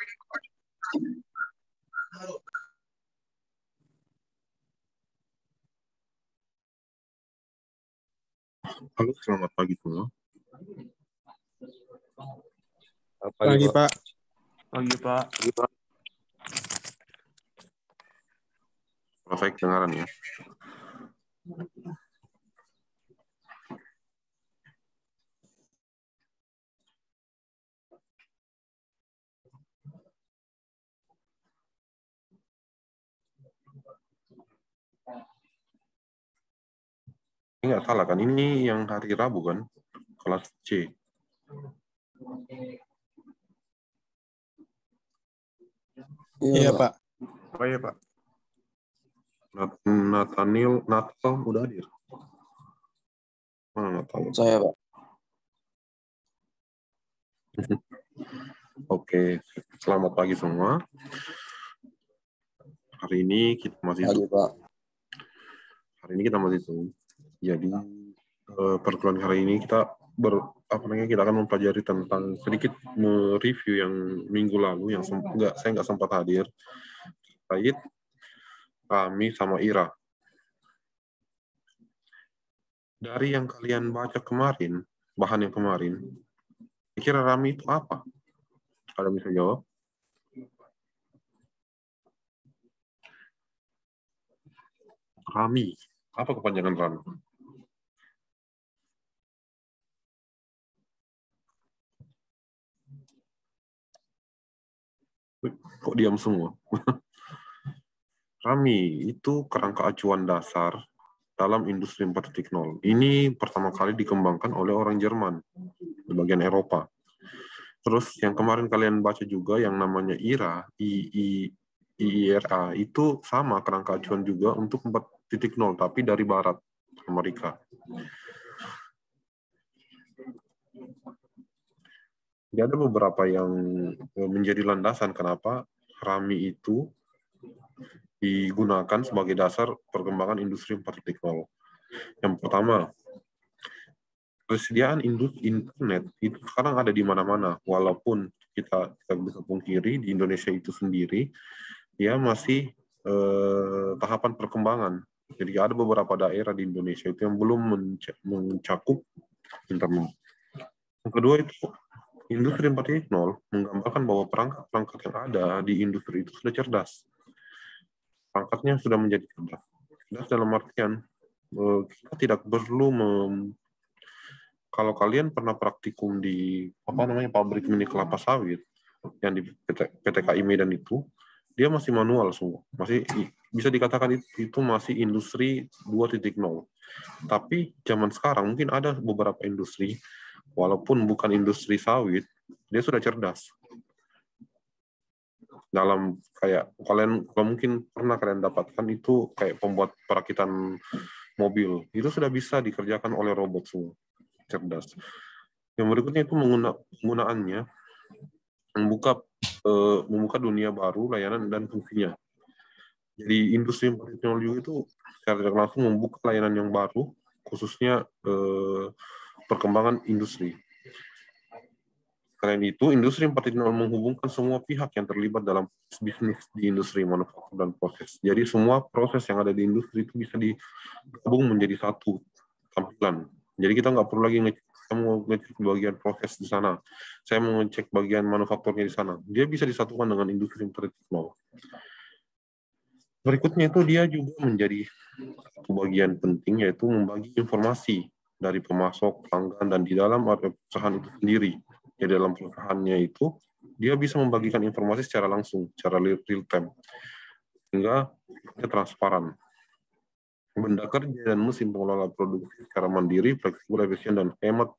Halo, selamat pagi semua. Pagi, Pak. Pagi, Pak. Saya kedengaran ya. Ini nggak salah kan? Ini yang hari Rabu kan? Kelas C. Iya, Pak. Oh iya, Pak. Nathaniel udah hadir. Mana Nathaniel? Saya, Pak. Oke, selamat pagi semua. Hari ini kita masih Pagi, Pak. Zoom. Jadi pertemuan hari ini kita kita akan mempelajari tentang sedikit mereview yang minggu lalu yang saya nggak sempat hadir terkait Rami sama Ira. Dari yang kalian baca kemarin, bahan yang kemarin, kira Rami itu apa? Ada bisa jawab? Rami, apa kepanjangan Rami? Kok diam semua? Rami itu kerangka acuan dasar dalam industri 4.0. Ini pertama kali dikembangkan oleh orang Jerman di bagian Eropa. Terus yang kemarin kalian baca juga yang namanya IRA, IIRA, itu sama kerangka acuan juga untuk 4.0, tapi dari Barat, Amerika. Jadi ada beberapa yang menjadi landasan kenapa Rami itu digunakan sebagai dasar perkembangan industri 4.0. Yang pertama, persediaan internet itu sekarang ada di mana-mana, walaupun kita bisa pungkiri di Indonesia itu sendiri, ya masih tahapan perkembangan. Jadi ada beberapa daerah di Indonesia itu yang belum mencakup internet. Yang kedua itu, industri 4.0 menggambarkan bahwa perangkat-perangkat yang ada di industri itu sudah cerdas. Perangkatnya sudah menjadi cerdas. Cerdas dalam artian, kita tidak perlu kalau kalian pernah praktikum di pabrik mini kelapa sawit yang di PTKI Medan itu, dia masih manual semua. Masih bisa dikatakan itu masih industri 2.0. Tapi zaman sekarang mungkin ada beberapa industri, walaupun bukan industri sawit, dia sudah cerdas. Dalam kayak kalau mungkin pernah kalian dapatkan itu kayak pembuat perakitan mobil, itu sudah bisa dikerjakan oleh robot semua. Cerdas. Yang berikutnya itu penggunaannya membuka dunia baru, layanan dan fungsinya. Jadi industri 4.0 juga itu secara tidak langsung membuka layanan yang baru, khususnya perkembangan industri. Selain itu, industri 4.0 menghubungkan semua pihak yang terlibat dalam bisnis di industri manufaktur dan proses. Jadi semua proses yang ada di industri itu bisa digabung menjadi satu tampilan. Jadi kita nggak perlu lagi ngecek bagian proses di sana. Saya mau ngecek bagian manufakturnya di sana. Dia bisa disatukan dengan industri 4.0. Berikutnya itu dia juga menjadi satu bagian penting, yaitu membagi informasi dari pemasok, pelanggan, dan di dalam perusahaan itu sendiri. Di dalam perusahaannya itu, dia bisa membagikan informasi secara langsung, secara real time, sehingga transparan. Benda kerja dan mesin pengelola produksi secara mandiri, fleksibel, efisien, dan hemat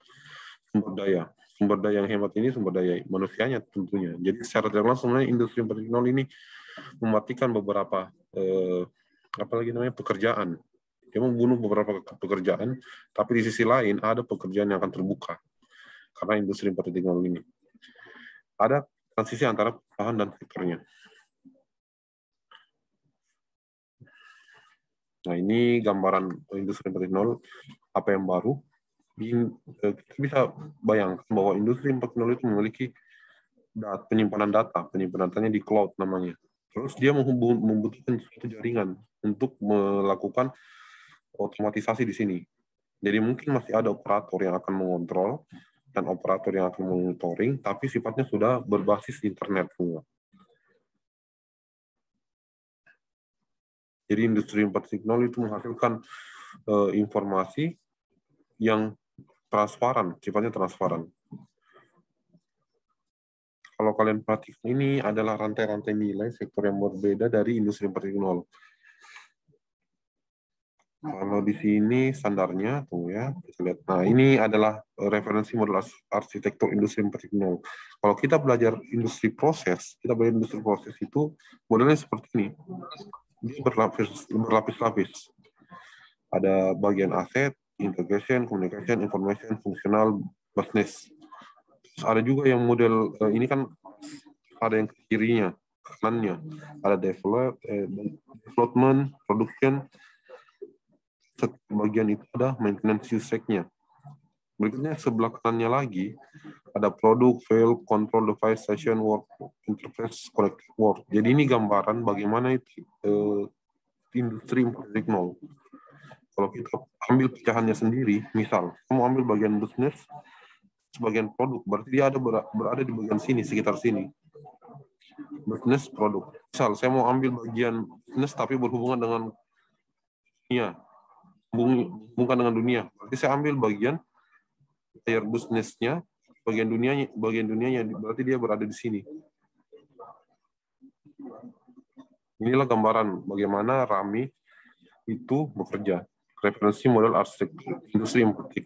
sumber daya. Sumber daya yang hemat ini sumber daya manusianya tentunya. Jadi secara tidak langsung industri 4.0 ini mematikan beberapa pekerjaan. Dia membunuh beberapa pekerjaan, tapi di sisi lain ada pekerjaan yang akan terbuka karena industri 4.0 ini. Ada transisi antara perusahaan dan sektornya. Nah, ini gambaran industri 4.0, apa yang baru. Kita bisa bayangkan bahwa industri 4.0 itu memiliki penyimpanan datanya di cloud namanya. Terus dia membutuhkan suatu jaringan untuk melakukan otomatisasi di sini. Jadi mungkin masih ada operator yang akan mengontrol dan operator yang akan monitoring, tapi sifatnya sudah berbasis internet semua. Jadi industri 4.0 itu menghasilkan informasi yang transparan, sifatnya transparan. Kalau kalian perhatikan, ini adalah rantai-rantai nilai sektor yang berbeda dari industri 4.0. Kalau di sini standarnya tuh ya, kita lihat. Nah, ini adalah referensi model arsitektur industri 4.0. Kalau kita belajar industri proses, itu modelnya seperti ini. Dia berlapis-lapis. Ada bagian aset, integration, communication, information, fungsional, business. Terus ada juga yang model ini kan ada yang ke kirinya, kanannya. Ada development, production. Bagian itu ada maintenance usage-nya. Berikutnya sebelah kanannya lagi ada produk, fail, control device, session work, interface, connected work. Jadi ini gambaran bagaimana itu industri 4.0. Kalau kita ambil pecahannya sendiri, misal kamu ambil bagian bisnis, sebagian produk, berarti dia berada di bagian sini, sekitar sini. Bisnis, produk. Misal saya mau ambil bagian bisnis tapi berhubungan dengan dunia, hubungkan dengan dunia. Berarti saya ambil bagian layer bisnisnya, bagian dunianya, berarti dia berada di sini. Inilah gambaran bagaimana RAMI itu bekerja. Referensi model arsitektur industri 4.0.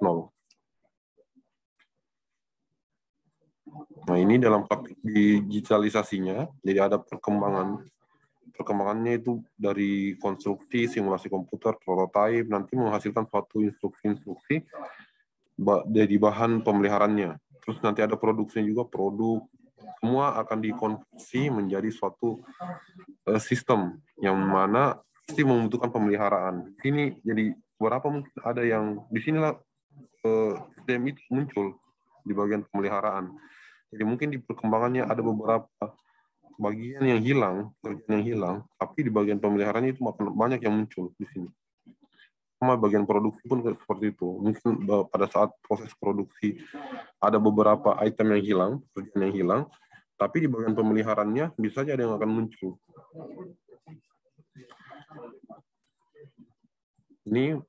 Nah, ini dalam praktik digitalisasinya, jadi ada perkembangannya itu dari konstruksi, simulasi komputer, prototipe, nanti menghasilkan suatu instruksi-instruksi jadi bahan pemeliharaannya. Terus nanti ada produksinya juga, produk, semua akan dikonversi menjadi suatu sistem yang mana pasti membutuhkan pemeliharaan. Ini jadi beberapa mungkin ada yang di sinilah sistem itu muncul di bagian pemeliharaan. Jadi mungkin di perkembangannya ada beberapa bagian yang hilang, tapi di bagian pemeliharaannya itu banyak yang muncul di sini. Sama bagian produksi pun seperti itu. Mungkin pada saat proses produksi ada beberapa item yang hilang, pekerjaan yang hilang, tapi di bagian pemeliharaannya bisa saja ada yang akan muncul. Ini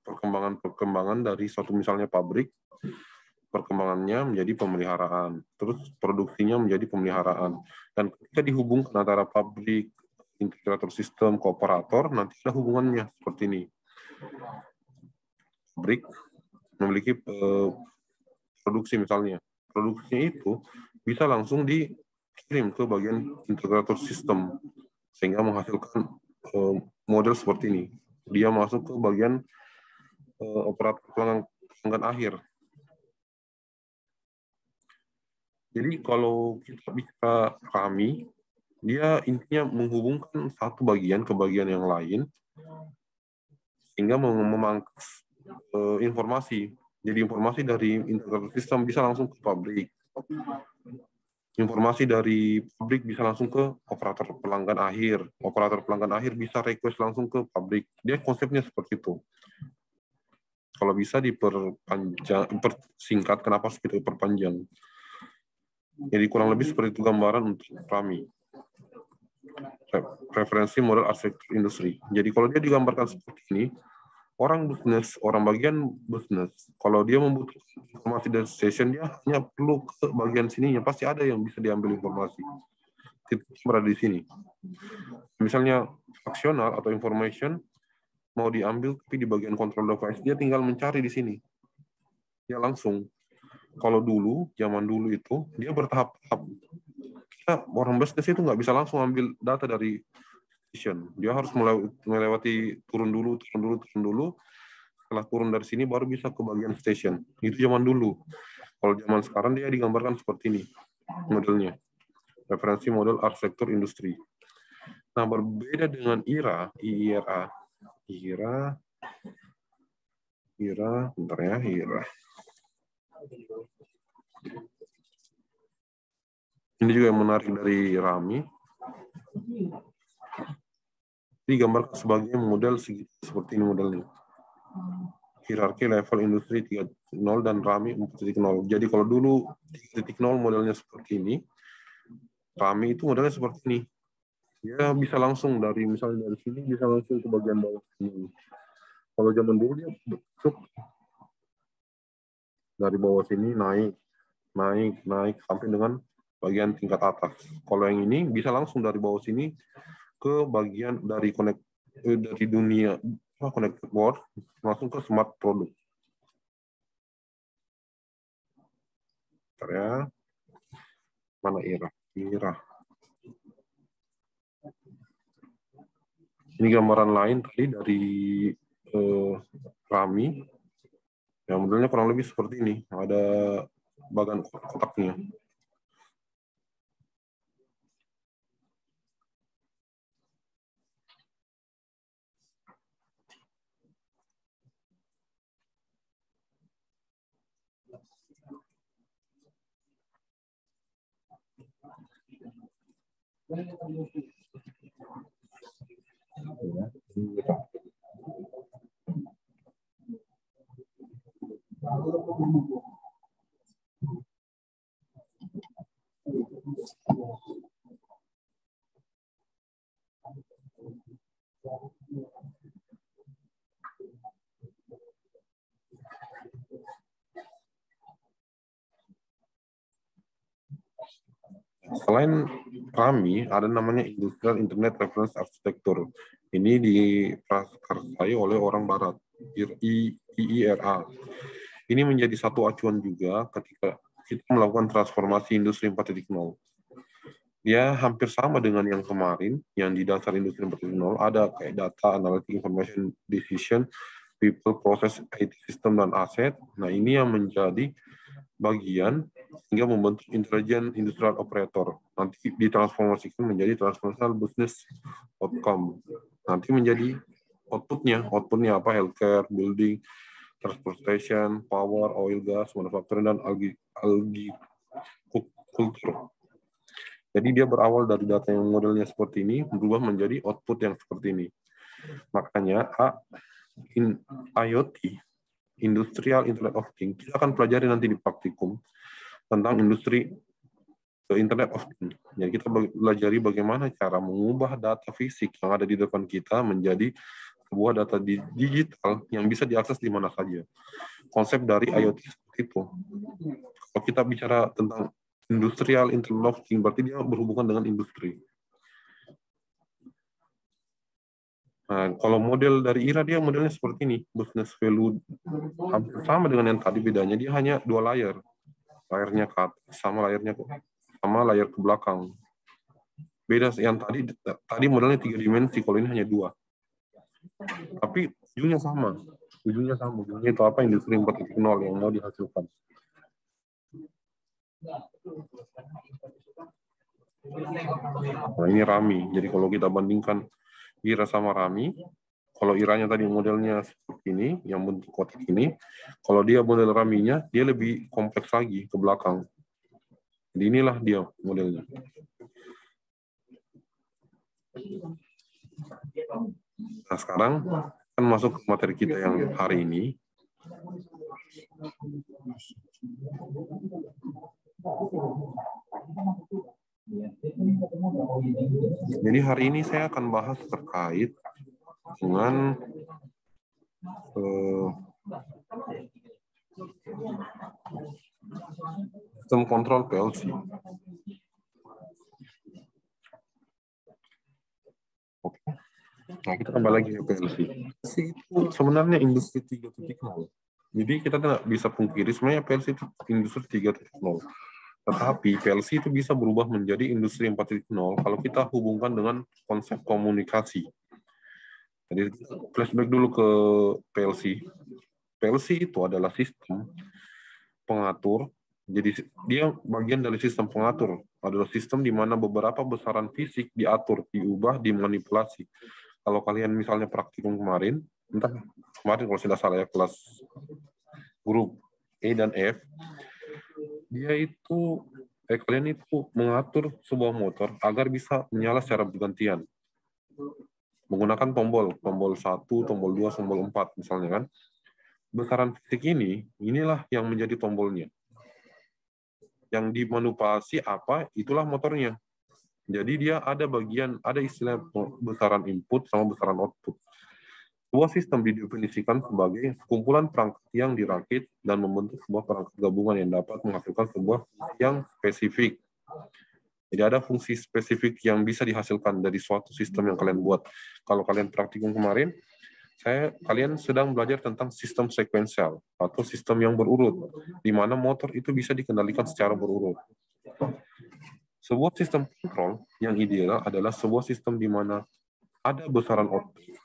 perkembangan dari suatu misalnya pabrik, perkembangannya menjadi pemeliharaan, terus produksinya menjadi pemeliharaan. Dan ketika dihubungkan antara pabrik, integrator sistem, kooperator, nanti ada hubungannya seperti ini. Pabrik memiliki produksi misalnya. Produksinya itu bisa langsung dikirim ke bagian integrator sistem, sehingga menghasilkan model seperti ini. Dia masuk ke bagian operator pelanggan akhir. Jadi kalau kita bicara RAMI, dia intinya menghubungkan satu bagian ke bagian yang lain, sehingga memangkas informasi. Jadi informasi dari integrator sistem bisa langsung ke pabrik. Informasi dari pabrik bisa langsung ke operator pelanggan akhir. Operator pelanggan akhir bisa request langsung ke pabrik. Dia konsepnya seperti itu. Kalau bisa dipersingkat, kenapa harus kita perpanjang? Jadi kurang lebih seperti itu gambaran untuk RAMI. Referensi model arsitektur industri. Jadi kalau dia digambarkan seperti ini, orang bagian bisnis, kalau dia membutuhkan informasi dari station, dia hanya perlu ke bagian sininya, pasti ada yang bisa diambil informasi. Titik berada di sini. Misalnya fungsional atau information mau diambil, tapi di bagian control device dia tinggal mencari di sini. Dia langsung. Kalau zaman dulu itu dia bertahap-tahap. Orang bisnis itu nggak bisa langsung ambil data dari station. Dia harus melewati turun dulu. Setelah turun dari sini baru bisa ke bagian station. Itu zaman dulu. Kalau zaman sekarang dia digambarkan seperti ini modelnya. Referensi model arsitektur industri. Nah, berbeda dengan IRA, bentar ya, IRA. Ini juga yang menarik dari Rami. Digambarkan sebagai model seperti ini modelnya. Hierarki level industri 3.0 dan Rami 4.0. Jadi kalau dulu 3.0 modelnya seperti ini, Rami itu modelnya seperti ini. Dia bisa langsung dari misalnya dari sini bisa langsung ke bagian bawah sini. Kalau zaman dulu dia besuk dari bawah sini naik sampai dengan bagian tingkat atas. Kalau yang ini bisa langsung dari bawah sini ke bagian dari dunia connected board langsung ke smart product. Ya. Mana Ira? Ini gambaran lain tadi dari Rami. Yang modelnya kurang lebih seperti ini. Ada bagan kotaknya. Selain Rami, ada namanya Industrial Internet Reference Architecture. Ini diprakarsai oleh orang Barat, IIRA. Ini menjadi satu acuan juga ketika kita melakukan transformasi industri 4.0. Dia hampir sama dengan yang kemarin, yang di dasar industri 4.0, ada kayak data, analytic, information, decision, people, process, IT system, dan aset. Nah, ini yang menjadi bagian sehingga membentuk intelligent industrial operator. Nanti ditransformasikan menjadi transformational business outcome. Nanti menjadi outputnya apa? Healthcare, building, transportation, power, oil, gas, manufacturing, dan agriculture. Jadi dia berawal dari data yang modelnya seperti ini, berubah menjadi output yang seperti ini. Makanya IoT, Industrial Internet of Things, kita akan pelajari nanti di praktikum tentang industri Internet of Things. Jadi kita pelajari bagaimana cara mengubah data fisik yang ada di depan kita menjadi sebuah data digital yang bisa diakses di mana saja. Konsep dari IoT seperti itu. Kalau kita bicara tentang Industrial Internet of Things, berarti dia berhubungan dengan industri. Nah, kalau model dari IRA dia modelnya seperti ini, business value hampir sama dengan yang tadi, bedanya dia hanya 2 layer, layarnya ke atas sama layar ke belakang. Beda yang tadi modelnya 3 dimensi, kalau ini hanya 2. Tapi ujungnya sama. Ujungnya itu apa? Industri 4.0 yang mau dihasilkan. Nah, ini Rami. Jadi kalau kita bandingkan IRA sama Rami, kalau IRA-nya tadi modelnya seperti ini, yang bentuk kotak ini, kalau dia model Raminya, dia lebih kompleks lagi ke belakang. Jadi inilah dia modelnya. Nah, sekarang kan masuk ke materi kita yang hari ini. Jadi hari ini saya akan bahas terkait dengan sistem kontrol PLC. Oke. Nah, kita kembali lagi ke PLC. Itu sebenarnya industri 3.0. Jadi kita tidak bisa pungkiri sebenarnya PLC itu industri 3.0. Tetapi PLC itu bisa berubah menjadi industri 4.0 kalau kita hubungkan dengan konsep komunikasi. Jadi flashback dulu ke PLC. PLC itu adalah sistem pengatur. Jadi dia bagian dari sistem pengatur. Adalah sistem di mana beberapa besaran fisik diatur, diubah, dimanipulasi. Kalau kalian misalnya praktikum kemarin, entah kemarin kalau tidak salah ya, kelas grup E dan F, dia itu kalian itu mengatur sebuah motor agar bisa menyala secara bergantian. Menggunakan tombol 1, tombol 2, tombol 4 misalnya kan. Besaran fisik inilah yang menjadi tombolnya. Yang dimanipulasi apa, itulah motornya. Jadi dia ada istilah besaran input sama besaran output. Sebuah sistem didefinisikan sebagai sekumpulan perangkat yang dirakit dan membentuk sebuah perangkat gabungan yang dapat menghasilkan sebuah fungsi yang spesifik. Jadi ada fungsi spesifik yang bisa dihasilkan dari suatu sistem yang kalian buat. Kalau kalian praktikum kemarin, kalian sedang belajar tentang sistem sekuensial atau sistem yang berurut, di mana motor itu bisa dikendalikan secara berurut. Sebuah sistem kontrol yang ideal adalah sebuah sistem di mana ada besaran output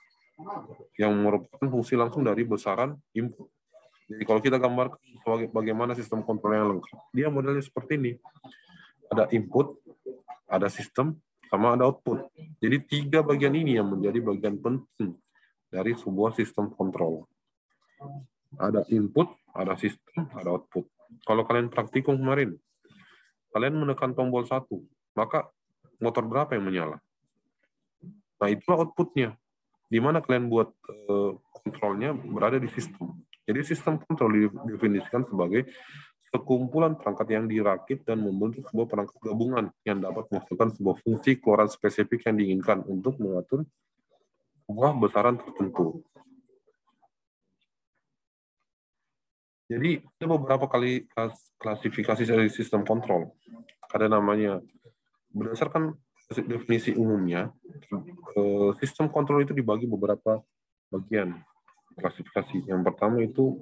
yang merupakan fungsi langsung dari besaran input. Jadi kalau kita gambarkan bagaimana sistem kontrol yang lengkap, dia modelnya seperti ini. Ada input, ada sistem, sama ada output. Jadi 3 bagian ini yang menjadi bagian penting dari sebuah sistem kontrol. Ada input, ada sistem, ada output. Kalau kalian praktikum kemarin, kalian menekan tombol 1, maka motor berapa yang menyala? Nah, itulah outputnya. Di mana kalian buat kontrolnya berada di sistem. Jadi sistem kontrol didefinisikan sebagai sekumpulan perangkat yang dirakit dan membentuk sebuah perangkat gabungan yang dapat menghasilkan sebuah fungsi keluaran spesifik yang diinginkan untuk mengatur sebuah besaran tertentu. Jadi ada beberapa kali klasifikasi dari sistem kontrol. Ada namanya, berdasarkan definisi umumnya, sistem kontrol itu dibagi beberapa bagian klasifikasi. Yang pertama itu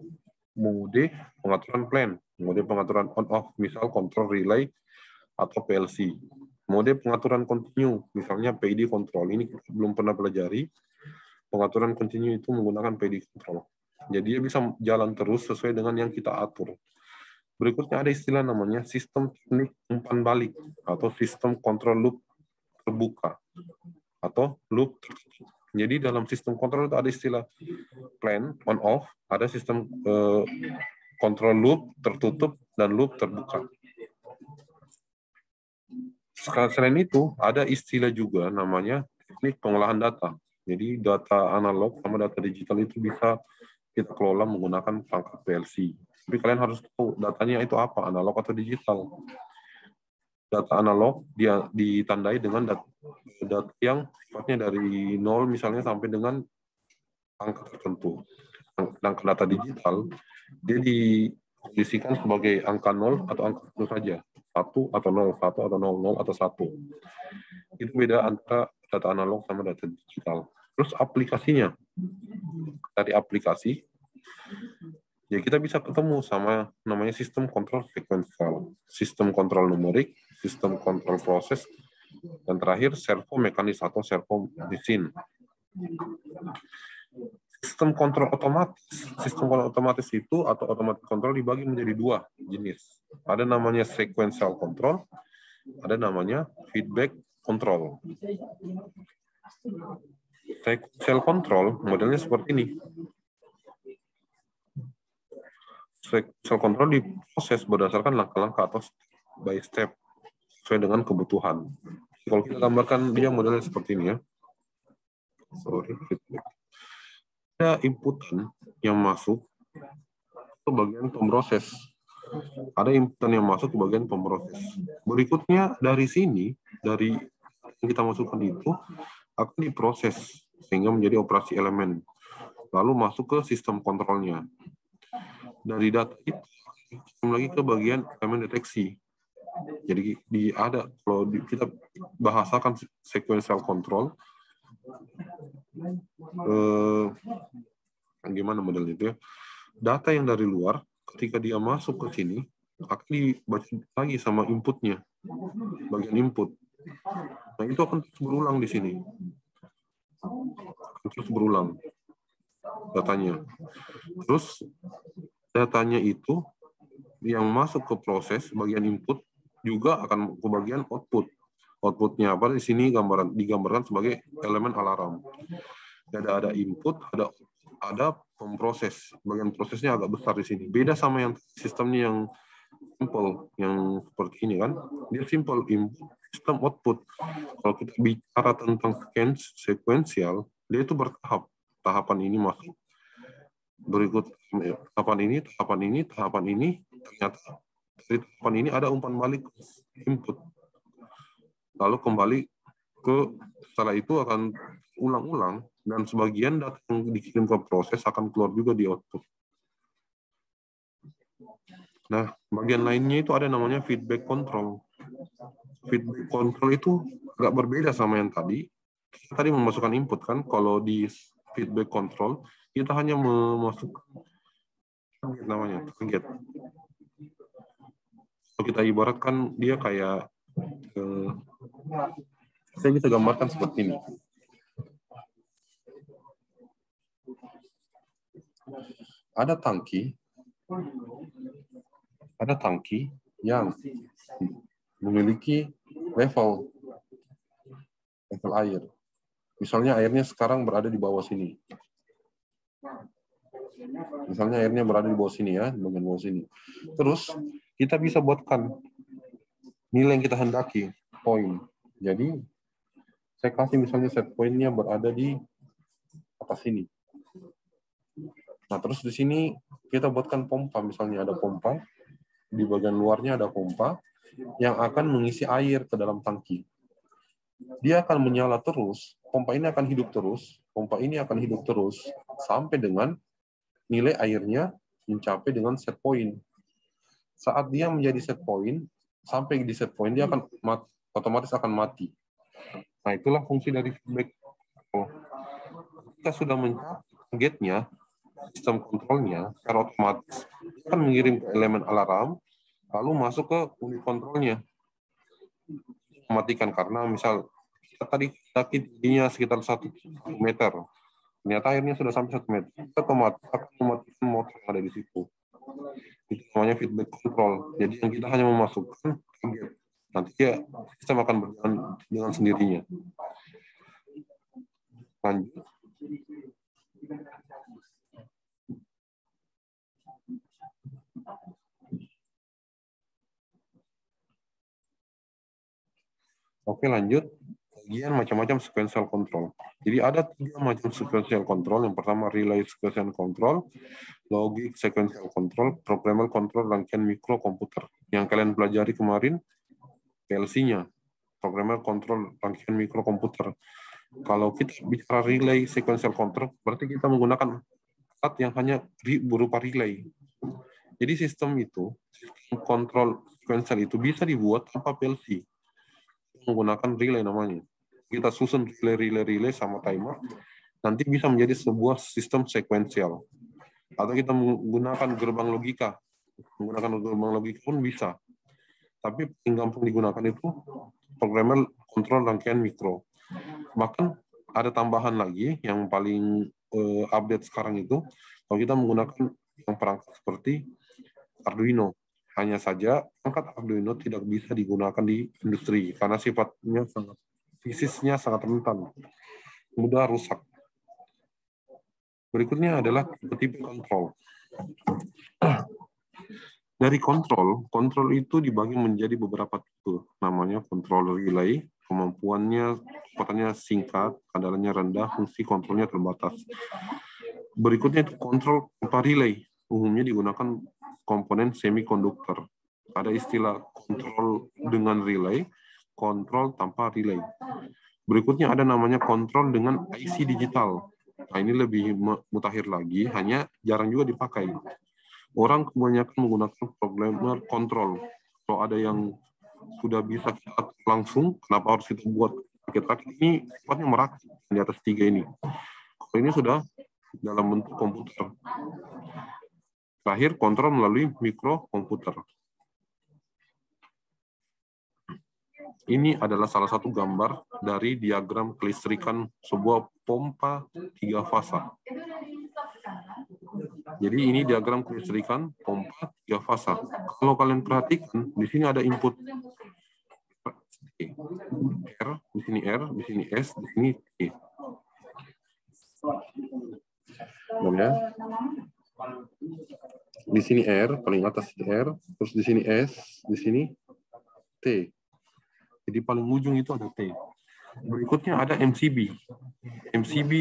mode pengaturan plan, mode pengaturan on-off, misal kontrol relay atau PLC. Mode pengaturan continue, misalnya PID control. Ini kita belum pernah pelajari. Pengaturan continue itu menggunakan PID control. Jadi dia bisa jalan terus sesuai dengan yang kita atur. Berikutnya ada istilah namanya sistem teknik umpan balik atau sistem kontrol loop terbuka atau loop tertutup. Jadi dalam sistem kontrol itu ada istilah plan on off, ada sistem kontrol loop tertutup dan loop terbuka. Selain itu ada istilah juga namanya teknik pengolahan data. Jadi data analog sama data digital itu bisa kita kelola menggunakan perangkat PLC. Tapi kalian harus tahu datanya itu apa, analog atau digital. Data analog dia ditandai dengan data yang sifatnya dari 0 misalnya sampai dengan angka tertentu. Sedangkan data digital dia dikondisikan sebagai angka 0 atau angka 1 saja. 1 atau 0, 1 atau 0, 0 atau 1. Itu beda antara data analog sama data digital. Terus aplikasinya. Dari aplikasi ya kita bisa ketemu sama namanya sistem kontrol sekuensial, sistem kontrol numerik, sistem kontrol proses, dan terakhir servo mekanis atau servo mesin. Sistem kontrol otomatis itu atau automatic control dibagi menjadi 2 jenis. Ada namanya sequential control, ada namanya feedback control. Sequential control modelnya seperti ini. Sequential control diproses berdasarkan langkah-langkah atau by step sesuai dengan kebutuhan. Kalau kita gambarkan dia modelnya seperti ini ya. Ada inputan yang masuk ke bagian pemproses. Ada inputan yang masuk ke bagian pemproses. Berikutnya dari sini, dari yang kita masukkan itu akan diproses sehingga menjadi operasi elemen. Lalu masuk ke sistem kontrolnya. Dari data itu lagi ke bagian elemen deteksi. Jadi kalau kita bahasakan sequential control, gimana modelnya itu ya? Data yang dari luar ketika dia masuk ke sini akan dibaca lagi sama inputnya, bagian input. Nah itu akan terus berulang di sini, terus berulang datanya. Terus datanya itu yang masuk ke proses bagian input juga akan ke bagian output. Outputnya apa di sini digambarkan sebagai elemen alarm. Ada input, ada pemproses. Bagian prosesnya agak besar di sini. Beda sama yang sistemnya yang simple yang seperti ini kan. Dia simple input, sistem output. Kalau kita bicara tentang sequential, dia itu bertahap. Tahapan ini masuk, berikut tahapan ini, ternyata dari tahapan ini ada umpan balik input. Lalu kembali ke, setelah itu akan ulang-ulang, dan sebagian data yang dikirim ke proses akan keluar juga di output. Nah, bagian lainnya itu ada namanya feedback control. Feedback control itu agak berbeda sama yang tadi. Kita tadi memasukkan input kan, kalau di feedback control, kita hanya memasukkan target namanya, target. Kalau kita ibaratkan dia kayak, saya bisa gambarkan seperti ini. Ada tangki yang memiliki level air. Misalnya airnya sekarang berada di bawah sini. Misalnya airnya berada di bawah sini ya, di bagian bawah sini. Terus kita bisa buatkan nilai yang kita hendaki, poin. Jadi saya kasih misalnya set poinnya berada di atas sini. Nah, terus di sini kita buatkan pompa, misalnya ada pompa, di bagian luarnya ada pompa yang akan mengisi air ke dalam tangki. Dia akan menyala terus, pompa ini akan hidup terus, sampai dengan nilai airnya mencapai dengan set point. Saat dia menjadi set point, sampai di set point, dia akan otomatis akan mati. Nah, itulah fungsi dari feedback. Kita sudah mencapai targetnya, sistem kontrolnya secara otomatis akan mengirim ke elemen alarm, lalu masuk ke unit kontrolnya, mematikan. Karena misal kita tadi tingginya sekitar 1 meter, ternyata airnya sudah sampai 1 meter, kita otomatis akan mematikan motor yang ada di situ. Itu namanya feedback control. Jadi yang kita hanya memasukkan target, nanti ya sistem akan berjalan dengan sendirinya. Lanjut. Oke, lanjut. Bagian macam-macam sequential control. Jadi ada 3 macam sequential control. Yang pertama relay sequential control, logic sequential control, programmable control rangkaian mikrokomputer. Yang kalian pelajari kemarin, PLC-nya, programmable control rangkaian mikrokomputer. Kalau kita bicara relay sequential control, berarti kita menggunakan alat yang hanya berupa relay. Jadi sistem kontrol sequential itu bisa dibuat tanpa PLC. Menggunakan relay namanya. Kita susun relay sama timer, nanti bisa menjadi sebuah sistem sekuensial. Atau kita menggunakan gerbang logika. Menggunakan gerbang logika pun bisa. Tapi yang gampang digunakan itu programmable control rangkaian mikro. Bahkan ada tambahan lagi yang paling update sekarang itu, kalau kita menggunakan yang perangkat seperti Arduino. Hanya saja perangkat Arduino tidak bisa digunakan di industri karena fisiknya sangat rentan, mudah rusak. Berikutnya adalah tipe-tipe kontrol. Dari kontrol itu dibagi menjadi beberapa tipe. Namanya kontrol relay, kemampuannya, kecepatannya singkat, kadarannya rendah, fungsi kontrolnya terbatas. Berikutnya itu kontrol tanpa relay. Umumnya digunakan komponen semikonduktor. Ada istilah kontrol dengan relay, kontrol tanpa relay. Berikutnya ada namanya kontrol dengan IC digital. Nah, ini lebih mutakhir lagi, hanya jarang juga dipakai. Orang kebanyakan menggunakan programmer kontrol. Kalau ada yang sudah bisa kita langsung, kenapa harus kita buat rakit-rakit? Ini sifatnya merakit di atas 3 ini. Kalau ini sudah dalam bentuk komputer. Terakhir, kontrol melalui mikrokomputer. Ini adalah salah satu gambar dari diagram kelistrikan sebuah pompa 3 fasa. Jadi ini diagram kelistrikan pompa 3 fasa. Kalau kalian perhatikan, di sini ada input R, di sini R, di sini S, di sini T. Ya. Di sini R, paling atas R, terus di sini S, di sini T. Jadi paling ujung itu ada T. Berikutnya ada MCB. MCB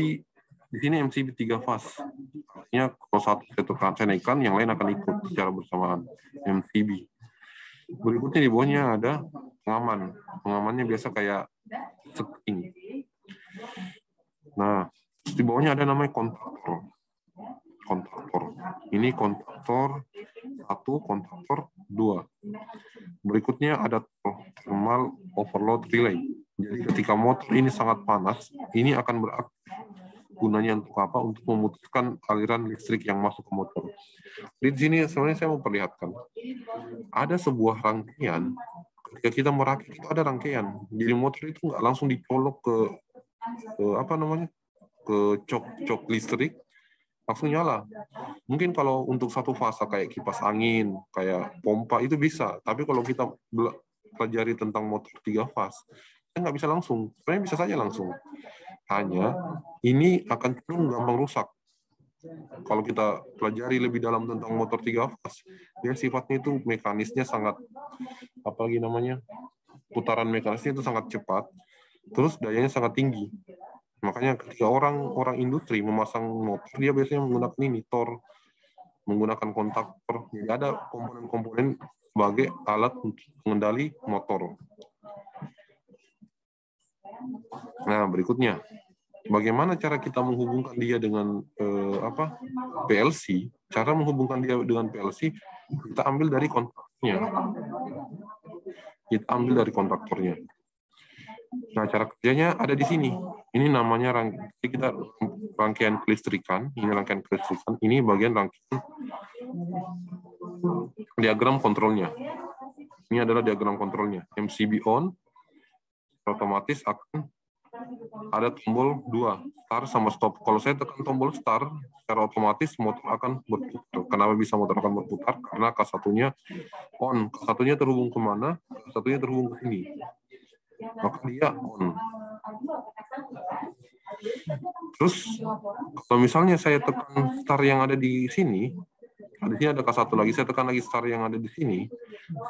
di sini MCB 3 fase. Artinya kalau satu saya naikkan, yang lain akan ikut secara bersamaan. MCB. Berikutnya di bawahnya ada pengaman. Pengamannya biasa kayak setting. Nah, di bawahnya ada namanya kontaktor. Kontaktor. Ini kontaktor 1, kontaktor 2. Berikutnya ada thermal overload relay. Jadi ketika motor ini sangat panas, ini akan beraktif. Gunanya untuk apa? Untuk memutuskan aliran listrik yang masuk ke motor. Di sini sebenarnya saya mau perlihatkan. Ada sebuah rangkaian, ketika kita merakit itu ada rangkaian. Jadi motor itu nggak langsung dicolok ke apa namanya? Ke cok listrik, langsung nyala. Mungkin kalau untuk satu fase kayak kipas angin, kayak pompa itu bisa. Tapi kalau kita pelajari tentang motor 3 fase, kita nggak bisa langsung. Sebenarnya bisa saja langsung. Hanya ini akan cenderung gampang rusak. Kalau kita pelajari lebih dalam tentang motor 3 fase, dia sifatnya itu mekanisnya sangat, apalagi namanya, putaran mekanisnya itu sangat cepat, terus dayanya sangat tinggi. Makanya ketika orang industri memasang motor, dia biasanya menggunakan ini, Tor, menggunakan kontaktor. Jadi ada komponen-komponen sebagai alat untuk mengendali motor. Nah, berikutnya, bagaimana cara kita menghubungkan dia dengan PLC? Cara menghubungkan dia dengan PLC, kita ambil dari kontaktornya. Nah, cara kerjanya ada di sini. Ini namanya rangkaian kelistrikan. Ini rangkaian kelistrikan. Ini bagian rangkaian diagram kontrolnya. Ini adalah diagram kontrolnya. MCB on, otomatis akan ada tombol 2, start sama stop. Kalau saya tekan tombol start, secara otomatis motor akan berputar. Kenapa bisa motor akan berputar? Karena K1-nya on. K1-nya terhubung kemana? K1-nya terhubung ke sini. Maka dia on. Terus, kalau misalnya saya tekan start yang ada di sini ada K1 lagi, saya tekan lagi start yang ada di sini,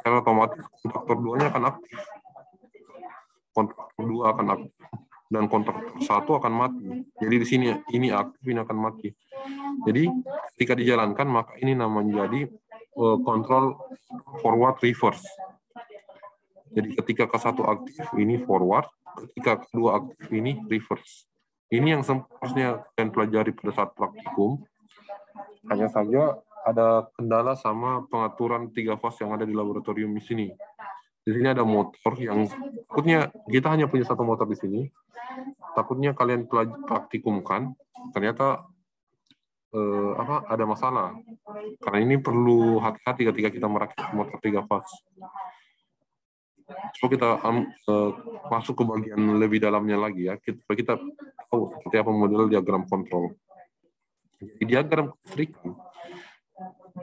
secara otomatis kontaktor 2-nya akan aktif. Kontaktor 2 akan aktif. Dan kontaktor 1 akan mati. Jadi di sini ini aktif, ini akan mati. Jadi ketika dijalankan maka ini namanya menjadi kontrol forward reverse. Jadi ketika K1 aktif ini forward, ketika kedua aktif ini reverse. Ini yang seharusnya kalian pelajari pada saat praktikum. Hanya saja ada kendala sama pengaturan 3 fase yang ada di laboratorium di sini. Di sini ada motor yang takutnya kita hanya punya satu motor di sini. Takutnya kalian praktikumkan, ternyata ada masalah. Karena ini perlu hati-hati ketika kita merakit motor 3 fase. Coba kita masuk ke bagian lebih dalamnya lagi ya. Kita tahu seperti apa model diagram kontrol. Di diagram kelistrikan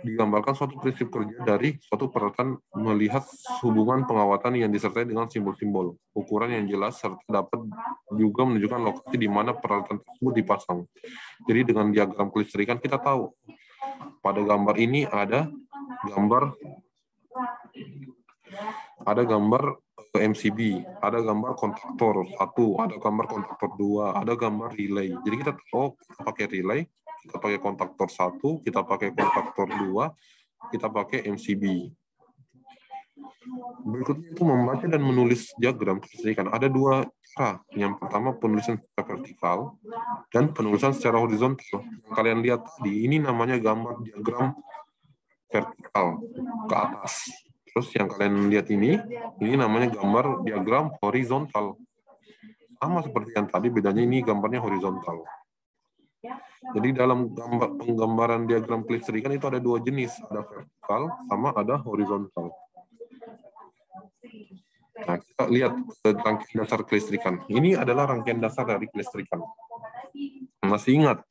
digambarkan suatu prinsip kerja dari suatu peralatan melihat hubungan pengawatan yang disertai dengan simbol-simbol, ukuran yang jelas, serta dapat juga menunjukkan lokasi di mana peralatan tersebut dipasang. Jadi dengan diagram kelistrikan kita tahu pada gambar ini ada gambar MCB, ada gambar kontaktor 1, ada gambar kontaktor 2, ada gambar relay. Jadi kita tahu kita pakai relay, kita pakai kontaktor 1, kita pakai kontaktor 2, kita pakai MCB. Berikutnya itu membaca dan menulis diagram kelistrikan. Ada 2 cara. Yang pertama penulisan secara vertikal dan penulisan secara horizontal. Yang kalian lihat tadi, ini namanya gambar diagram vertikal ke atas. Terus yang kalian lihat ini namanya gambar diagram horizontal. Sama seperti yang tadi, bedanya ini gambarnya horizontal. Jadi dalam penggambaran diagram kelistrikan itu ada 2 jenis, ada vertikal sama ada horizontal. Nah, kita lihat rangkaian dasar kelistrikan. Ini adalah rangkaian dasar dari kelistrikan. Masih ingat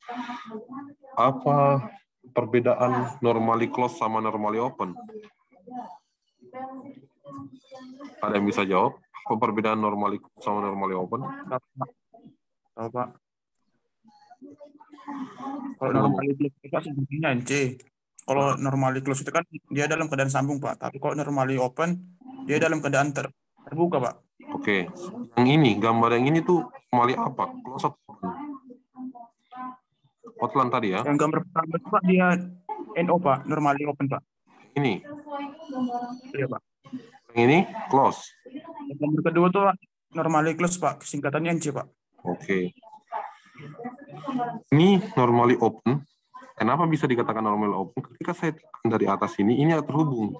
apa perbedaan normally close sama normally open? Ada yang bisa jawab? Apa perbedaan normally close sama normally open? Tahu, Pak. Kalau normally close itu sebenarnya C. Kalau normally close itu kan dia dalam keadaan sambung, Pak. Tapi kalau normally open, dia dalam keadaan terbuka, Pak. Oke, yang ini, gambar yang ini tuh normally apa? Close atau open? Hotline tadi ya? Yang gambar pertama itu, Pak, dia NO, Pak. Normally open, Pak. Ini? Iya, Pak. Yang ini close? Yang gambar kedua tuh normally close, Pak. Singkatannya NC, Pak. Oke. Ini normally open. Kenapa bisa dikatakan normally open? Ketika saya tekan dari atas ini terhubung.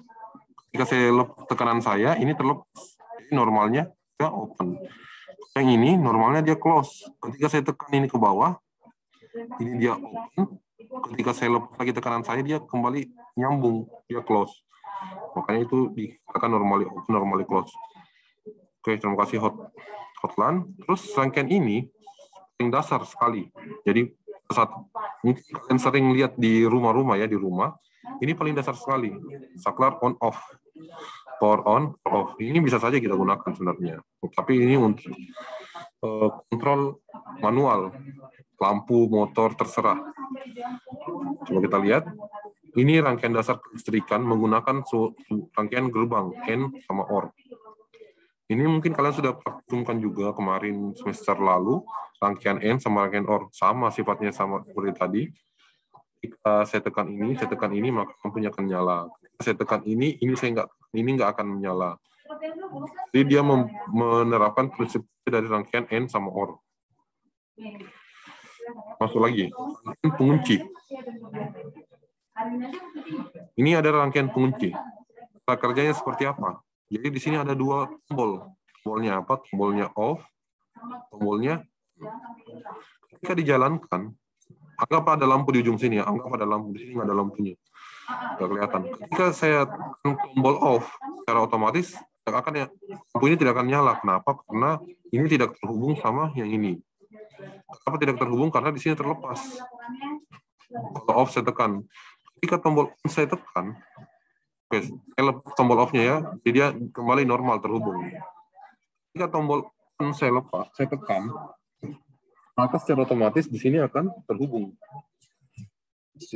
Ketika saya lepas tekanan saya, ini terlepas. Jadi normalnya dia open. Yang ini normalnya dia close. Ketika saya tekan ini ke bawah, ini dia open. Ketika saya lepas lagi tekanan saya, dia kembali nyambung, dia close. Makanya itu dikatakan normally open, normally close. Oke, terima kasih Hotline. Terus rangkaian ini paling dasar sekali. Jadi saat mungkin kalian sering lihat di rumah-rumah ya, di rumah, ini paling dasar sekali. Saklar on off. Power on, power off. Ini bisa saja kita gunakan sebenarnya. Tapi ini untuk kontrol manual. Lampu, motor, terserah. Coba kita lihat. Ini rangkaian dasar kelistrikan menggunakan rangkaian gerbang N sama OR. Ini mungkin kalian sudah praktikumkan juga kemarin semester lalu, rangkaian N sama rangkaian OR. Sama sifatnya, sama seperti tadi. Jika saya tekan ini, maka lampunya akan nyala. Jika saya tekan ini nggak akan menyala. Jadi dia menerapkan prinsip dari rangkaian N sama OR. Masuk lagi, rangkaian pengunci. Ini ada rangkaian pengunci. Cara kerjanya seperti apa? Jadi di sini ada dua tombol. Tombolnya apa? Tombolnya off, tombolnya. Ketika dijalankan, anggap ada lampu di ujung sini ya. Anggap ada lampu di sini, nggak ada lampunya. Nggak kelihatan. Ketika saya tekan tombol off, secara otomatis lampu ini tidak akan nyala. Kenapa? Karena ini tidak terhubung sama yang ini. Kenapa tidak terhubung? Karena di sini terlepas. Kalau off saya tekan. Ketika tombol on saya tekan, oke, saya lepas tombol off-nya ya, jadi dia kembali normal terhubung. Jika tombol on saya lepas, saya tekan, maka secara otomatis di sini akan terhubung.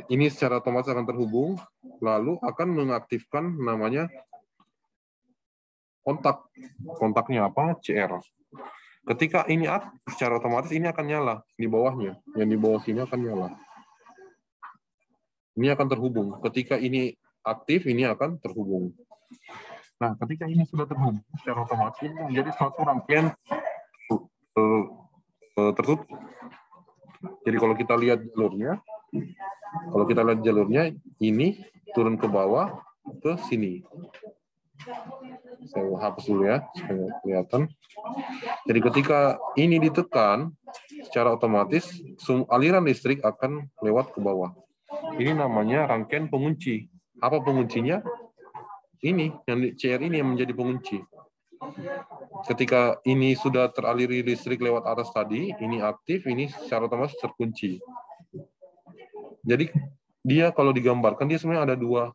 Ini secara otomatis akan terhubung, lalu akan mengaktifkan namanya kontak. Kontaknya apa? CR. Ketika ini aktif, secara otomatis ini akan nyala di bawahnya. Yang di bawah sini akan nyala. Ini akan terhubung. Ketika ini aktif, ini akan terhubung. Nah, ketika ini sudah terhubung, secara otomatis ini menjadi suatu rangkaian tertutup. Jadi kalau kita lihat jalurnya, ini turun ke bawah, ke sini. Saya hapus dulu ya, supaya kelihatan. Jadi ketika ini ditekan, secara otomatis aliran listrik akan lewat ke bawah. Ini namanya rangkaian pengunci. Apa penguncinya? Ini, yang CR ini yang menjadi pengunci. Ketika ini sudah teraliri listrik lewat atas tadi, ini aktif, ini secara otomatis terkunci. Jadi dia kalau digambarkan, dia sebenarnya ada dua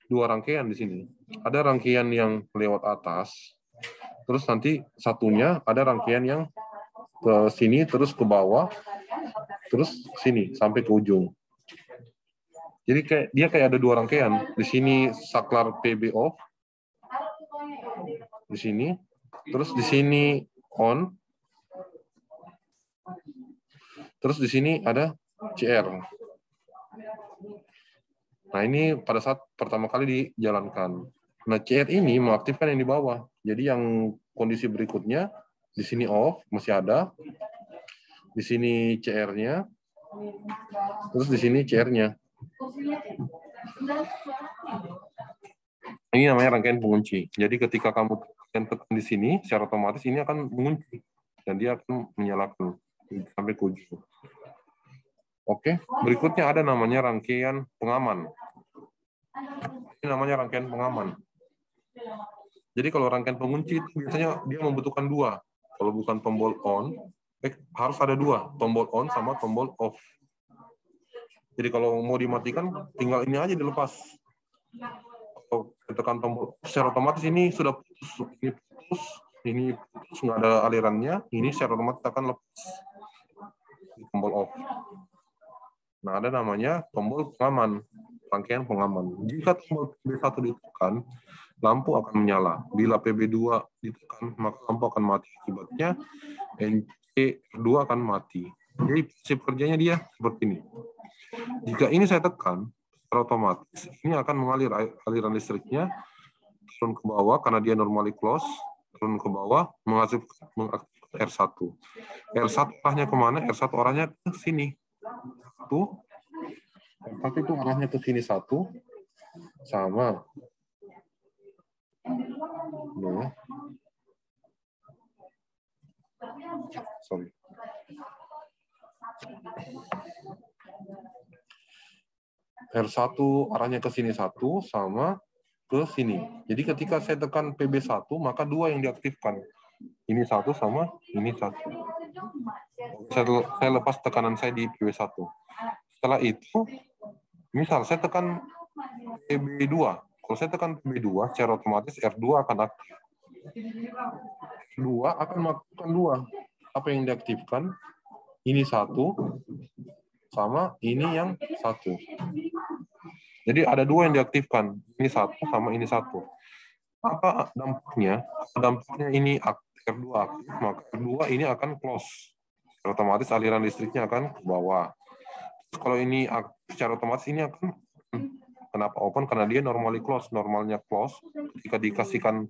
rangkaian di sini. Ada rangkaian yang lewat atas, terus nanti satunya ada rangkaian yang ke sini, terus ke bawah, terus sini, sampai ke ujung. Jadi dia kayak ada dua rangkaian. Di sini saklar PB off, di sini, terus di sini on, terus di sini ada CR. Nah ini pada saat pertama kali dijalankan. Nah CR ini mengaktifkan yang di bawah. Jadi yang kondisi berikutnya di sini off masih ada, di sini CR-nya, terus di sini CR-nya. Ini namanya rangkaian pengunci. Jadi ketika kamu tekan di sini, secara otomatis ini akan mengunci dan dia akan menyalakan sampai ke ujung. Oke, berikutnya ada namanya rangkaian pengaman. Ini namanya rangkaian pengaman. Jadi kalau rangkaian pengunci itu biasanya dia membutuhkan dua. Kalau bukan tombol on, harus ada dua, tombol on sama tombol off. Jadi kalau mau dimatikan, tinggal ini aja dilepas. Kalau tekan tombol, secara otomatis ini sudah putus, ini putus, nggak ada alirannya, ini secara otomatis akan lepas di tombol off. Nah, ada namanya tombol pengaman. rangkaian pengaman. Jika tombol PB1 ditekan, lampu akan menyala. Bila PB2 ditekan, maka lampu akan mati. Akibatnya NC2 akan mati. Jadi prinsip kerjanya dia seperti ini. Jika ini saya tekan, secara otomatis ini akan mengalir aliran listriknya turun ke bawah karena dia normally close, turun ke bawah mengaktifkan R1. R1 arahnya kemana? R1 arahnya ke sini. R1 itu arahnya ke sini satu, sama. Nah. Sorry. R1 arahnya ke sini satu, sama ke sini. Jadi ketika saya tekan PB1, maka dua yang diaktifkan. Ini satu sama ini satu. Saya lepas tekanan saya di PB1. Setelah itu, misal saya tekan PB2. Kalau saya tekan PB2, secara otomatis R2 akan aktif. R2 akan melakukan dua. Apa yang diaktifkan? Ini satu, sama ini yang satu. Jadi ada dua yang diaktifkan. Ini satu sama ini satu. Apa dampaknya? Dampaknya ini R2 aktif, maka R2 ini akan close. Secara otomatis aliran listriknya akan ke bawah. Kalau ini aktif, secara otomatis ini akan kenapa open? Karena dia normally close. Normalnya close. Ketika dikasihkan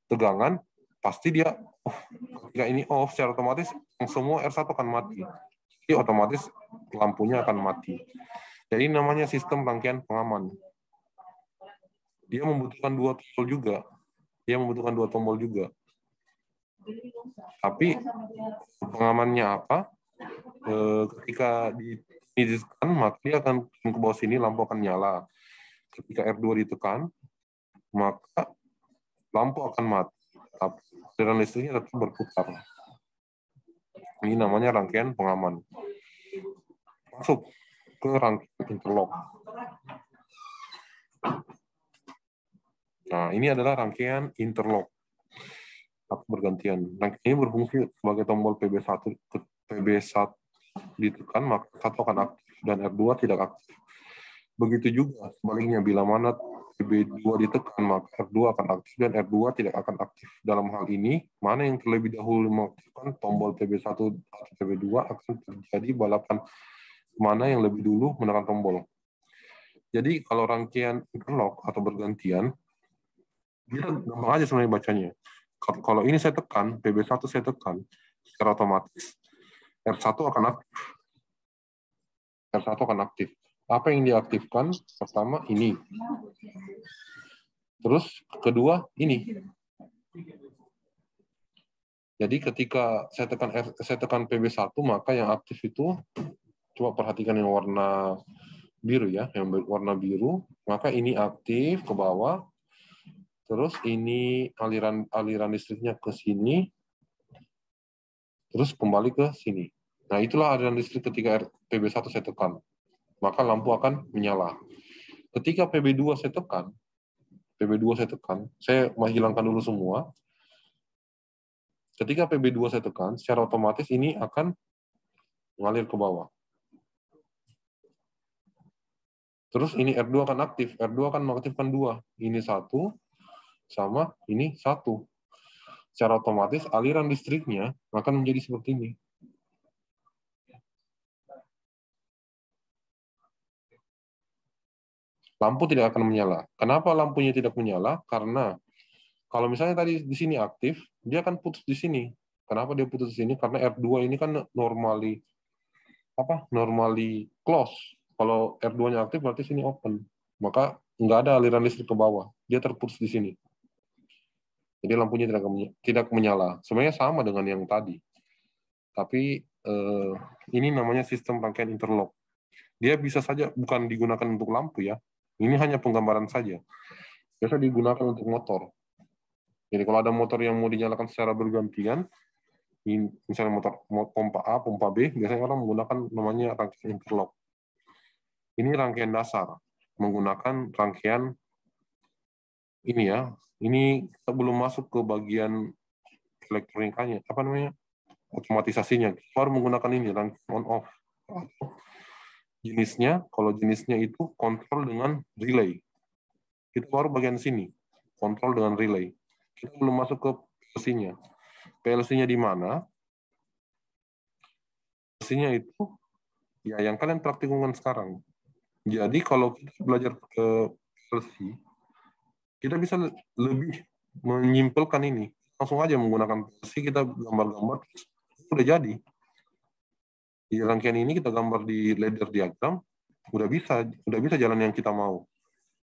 tegangan, pasti dia ketika ini off, secara otomatis semua R1 akan mati. Jadi otomatis lampunya akan mati. Jadi namanya sistem rangkaian pengaman. Dia membutuhkan dua tombol juga. Tapi pengamannya apa? Ketika ditekan, maka dia akan ke bawah sini, lampu akan nyala. Ketika R2 ditekan, maka lampu akan mati. Tapi aliran listriknya tetap berputar. Ini namanya rangkaian pengaman. Masuk ke rangkaian interlock. Nah, ini adalah rangkaian interlock atau bergantian. Rangkaian ini berfungsi sebagai tombol PB1 ditekan, maka satu akan aktif dan R2 tidak aktif. Begitu juga sebaliknya, bila mana PB2 ditekan, maka R2 akan aktif dan R2 tidak akan aktif. Dalam hal ini, mana yang terlebih dahulu mengaktifkan tombol PB1 atau PB2 akan terjadi balapan mana yang lebih dulu menekan tombol. Jadi kalau rangkaian interlock atau bergantian, dia gampang aja sebenarnya bacanya. Kalau ini saya tekan, PB1 saya tekan, secara otomatis R1 akan aktif. R1 akan aktif. Apa yang diaktifkan? Pertama ini. Terus kedua ini. Jadi ketika saya tekan PB1, maka yang aktif itu, coba perhatikan yang warna biru ya, yang warna biru, maka ini aktif ke bawah. Terus ini aliran listriknya ke sini, terus kembali ke sini. Nah, itulah aliran listrik ketika PB1 saya tekan. Maka lampu akan menyala. Ketika PB2 saya tekan, saya menghilangkan dulu semua. Ketika PB2 saya tekan, secara otomatis ini akan mengalir ke bawah. Terus ini R2 akan aktif. R2 akan mengaktifkan dua. Ini satu, sama ini satu. Secara otomatis aliran listriknya akan menjadi seperti ini. Lampu tidak akan menyala. Kenapa lampunya tidak menyala? Karena kalau misalnya tadi di sini aktif, dia akan putus di sini. Kenapa dia putus di sini? Karena R2 ini kan normally close. Kalau R2-nya aktif berarti sini open. Maka nggak ada aliran listrik ke bawah. Dia terputus di sini. Jadi lampunya tidak menyala. Sebenarnya sama dengan yang tadi. Tapi ini namanya sistem rangkaian interlock. Dia bisa saja bukan digunakan untuk lampu ya. Ini hanya penggambaran saja. Biasa digunakan untuk motor. Jadi kalau ada motor yang mau dinyalakan secara bergantian, misalnya motor pompa A, pompa B, biasanya orang menggunakan namanya rangkaian interlock. Ini rangkaian dasar, menggunakan rangkaian ini ya. Ini kita belum masuk ke bagian elektronikanya, otomatisasinya. Kita baru menggunakan ini, rangkaian on-off. jenisnya, kalau jenisnya itu kontrol dengan relay. Itu baru bagian sini, kontrol dengan relay. Kita belum masuk ke PLC-nya. PLC-nya di mana? PLC-nya itu ya yang kalian praktikumkan sekarang. Jadi kalau kita belajar ke PLC, kita bisa lebih menyimpulkan ini. Langsung aja menggunakan PLC, kita gambar-gambar, udah jadi. Di rangkaian ini kita gambar di ladder diagram, udah bisa jalan yang kita mau.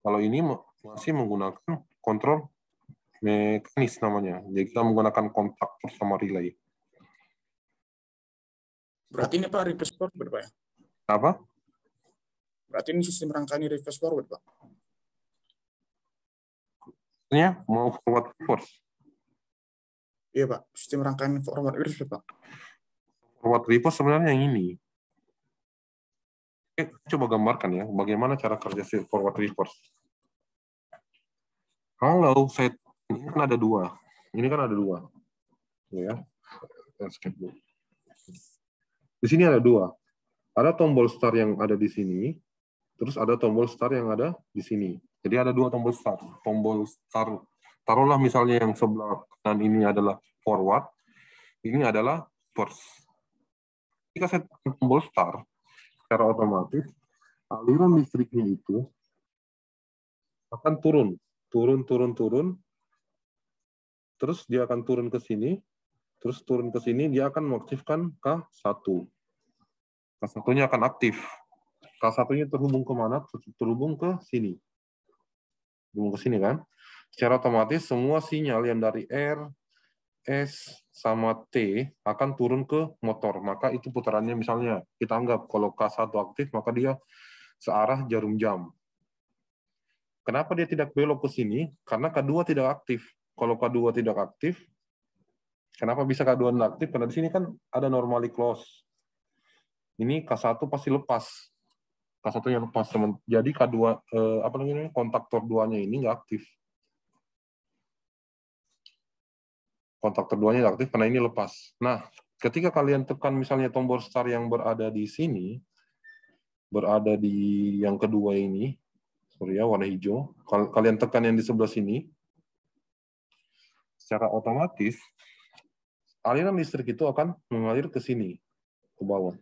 Kalau ini masih menggunakan kontrol mekanis namanya. Jadi kita menggunakan kontaktor sama relay. Berarti ini Pak reverse forward Pak ya? Apa? Berarti ini sistem rangkaian reverse forward Pak? Ini mau forward reverse. Iya Pak, sistem rangkaian forward reverse Pak. Forward reverse sebenarnya yang ini. Coba gambarkan ya, bagaimana cara kerja forward reverse. Kalau saya ini kan ada dua. Ini kan ada dua. Ya. Di sini ada dua. Ada tombol start yang ada di sini, terus ada tombol start yang ada di sini. Jadi ada dua tombol start. Tombol start, taruhlah misalnya yang sebelah kanan ini adalah forward, ini adalah reverse. Jika saya tekan tombol start, secara otomatis aliran listriknya itu akan turun. Terus dia akan turun ke sini, terus turun ke sini, dia akan mengaktifkan K1. K1-nya akan aktif. K1-nya terhubung kemana? Terhubung ke sini. Terhubung ke sini kan? Secara otomatis semua sinyal yang dari R, S, sama T akan turun ke motor. Maka itu putarannya misalnya, kita anggap kalau K1 aktif, maka dia searah jarum jam. Kenapa dia tidak belok ke sini? Karena K2 tidak aktif. Kalau K2 tidak aktif, kenapa bisa K2 tidak aktif? Karena di sini kan ada normally close. Ini K1 pasti lepas. K1-nya lepas. Jadi K2, kontaktor 2-nya ini nggak aktif. Kontaktor 2-nya nggak aktif karena ini lepas. Nah, ketika kalian tekan misalnya tombol start yang berada di sini, berada di yang kedua ini, sorry ya, warna hijau, kalian tekan yang di sebelah sini, secara otomatis aliran listrik itu akan mengalir ke sini, ke bawah.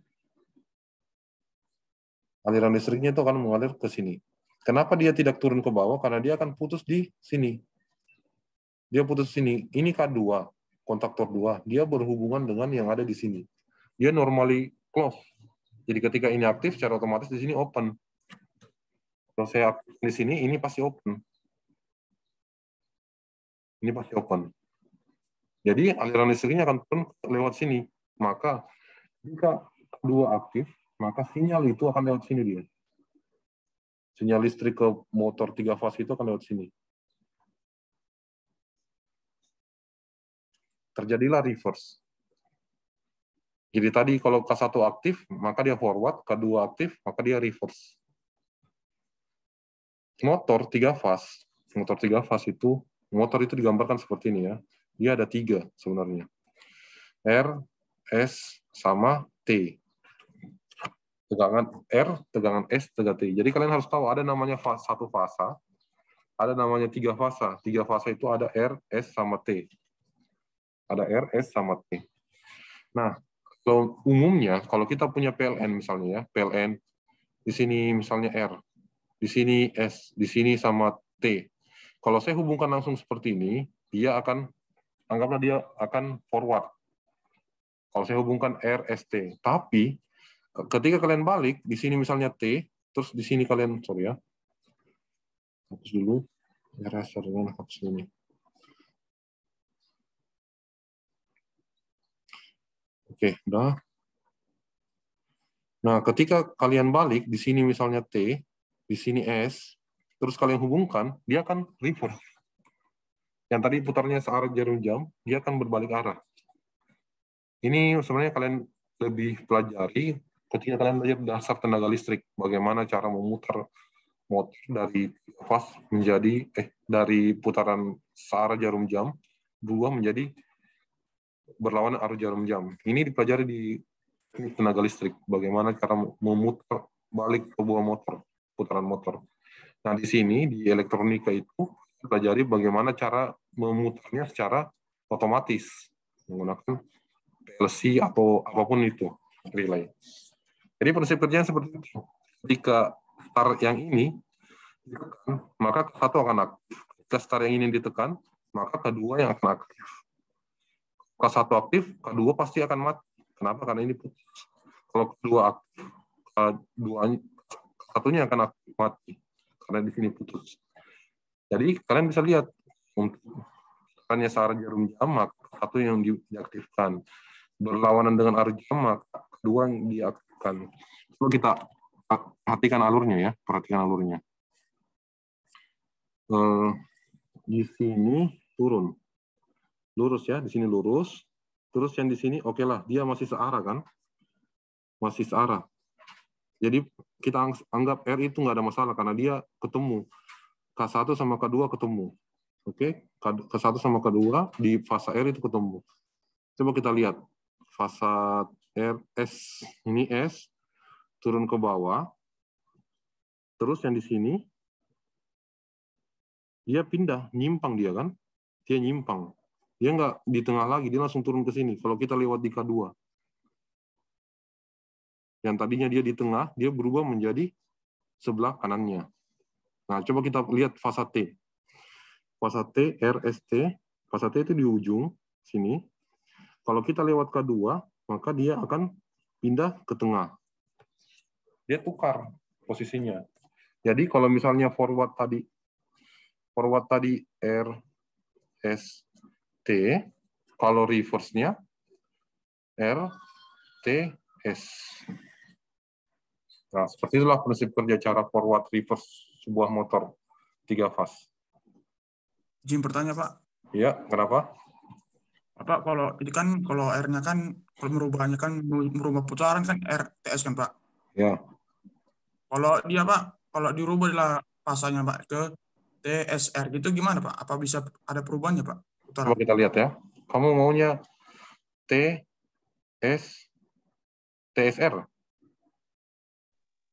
Aliran listriknya itu akan mengalir ke sini. Kenapa dia tidak turun ke bawah? Karena dia akan putus di sini. Dia putus sini. Ini K2, kontaktor 2. Dia berhubungan dengan yang ada di sini. Dia normally close. Jadi ketika ini aktif, secara otomatis di sini open. Kalau saya aktif di sini, ini pasti open. Ini pasti open. Jadi aliran listriknya akan turun lewat sini. Maka jika K2 aktif, maka sinyal itu akan lewat sini dia. Sinyal listrik ke motor 3 fase itu akan lewat sini. Terjadilah reverse. Jadi tadi kalau K1 aktif, maka dia forward, K2 aktif, maka dia reverse. Motor 3 fase itu, motor itu digambarkan seperti ini ya. Dia ada 3 sebenarnya. R, S, sama T. Tegangan R, tegangan S, tegangan T. Jadi kalian harus tahu ada namanya satu fasa, ada namanya 3 fasa. 3 fasa itu ada R, S, sama T. Ada R, S, sama T. Nah, kalau umumnya, kalau kita punya PLN misalnya ya, PLN, di sini misalnya R, di sini S, di sini sama T. Kalau saya hubungkan langsung seperti ini, dia akan, anggaplah dia akan forward. Kalau saya hubungkan R, S, T. Tapi, ketika kalian balik, di sini misalnya T, terus di sini kalian, sorry ya, hapus dulu, eraser dengan hapus ini. Oke, udah. Nah, ketika kalian balik, di sini misalnya T, di sini S, terus kalian hubungkan, dia akan reverse. Yang tadi putarnya searah jarum jam, dia akan berbalik arah. Ini sebenarnya kalian lebih pelajari ketika kalian belajar dasar tenaga listrik, bagaimana cara memutar motor dari fase menjadi dari putaran searah jarum jam berubah menjadi berlawanan arah jarum jam. Ini dipelajari di tenaga listrik, bagaimana cara memutar balik sebuah motor, putaran motor. Nah, di sini di elektronika itu pelajari bagaimana cara memutarnya secara otomatis menggunakan PLC atau apapun itu relay. Jadi prinsip kerjanya seperti itu. Ketika star yang ini ditekan, maka satu akan aktif. Ketika star yang ini ditekan, maka kedua yang akan aktif. Kalau satu aktif, kedua pasti akan mati. Kenapa? Karena ini putus. Kalau kedua aktif, satunya akan aktif mati. Karena di sini putus. Jadi kalian bisa lihat untuk tekannya searah jarum jam, maka satu yang diaktifkan. Berlawanan dengan arah jam, maka kedua yang diaktifkan. Coba kita perhatikan alurnya ya, perhatikan alurnya. Di sini turun, lurus ya, di sini lurus. Terus yang di sini oke lah, dia masih searah kan, masih searah. Jadi kita anggap R itu nggak ada masalah karena dia ketemu. K1 sama K2 ketemu. Oke, K1 sama K2 di fasa R itu ketemu. Coba kita lihat. Fasa R, S, ini S, turun ke bawah. Terus yang di sini, dia pindah, nyimpang dia kan. Dia nyimpang. Dia nggak di tengah lagi, dia langsung turun ke sini. Kalau kita lewat di K2. Yang tadinya dia di tengah, dia berubah menjadi sebelah kanannya. Nah, coba kita lihat fasa T. Fasa T, RST, fasa T itu di ujung sini. Kalau kita lewat K2, maka dia akan pindah ke tengah. Dia tukar posisinya. Jadi kalau misalnya forward tadi RST, kalau reverse-nya RTS. Nah, seperti itulah prinsip kerja cara forward reverse sebuah motor 3 fase. Izin bertanya, Pak. Ya, kenapa? Pak, kalau ini kan kalau R-nya kan kalau merubahnya kan merubah putaran kan RTS kan, Pak. Ya. Kalau dia, Pak, kalau dirubahlah pasanya, Pak, ke TSR gitu gimana, Pak? Apa bisa ada perubahannya, Pak? Coba Putaran. kita lihat ya. Kamu maunya TSR?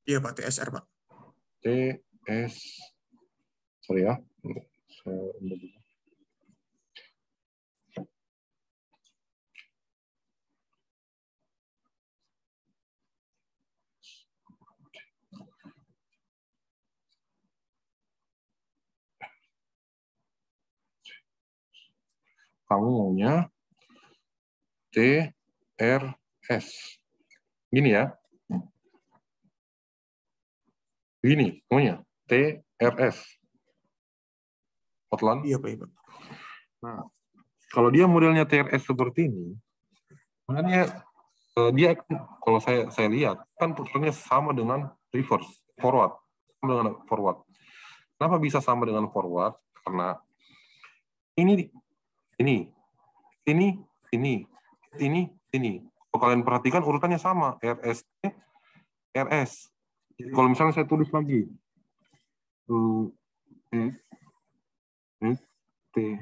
Iya, Pak, TSR, Pak. Sorry ya. Kamu maunya TRS. Gini ya. Gini, maunya TRS. Hotline? Iya, Pak, iya, Pak. Nah, kalau dia modelnya TRS seperti ini, sebenarnya dia kalau saya lihat kan putarnya sama dengan reverse, forward, sama dengan forward. Kenapa bisa sama dengan forward? Karena ini. Kalau kalian perhatikan urutannya sama, RST, RS. Jadi kalau misalnya saya tulis lagi, S, T,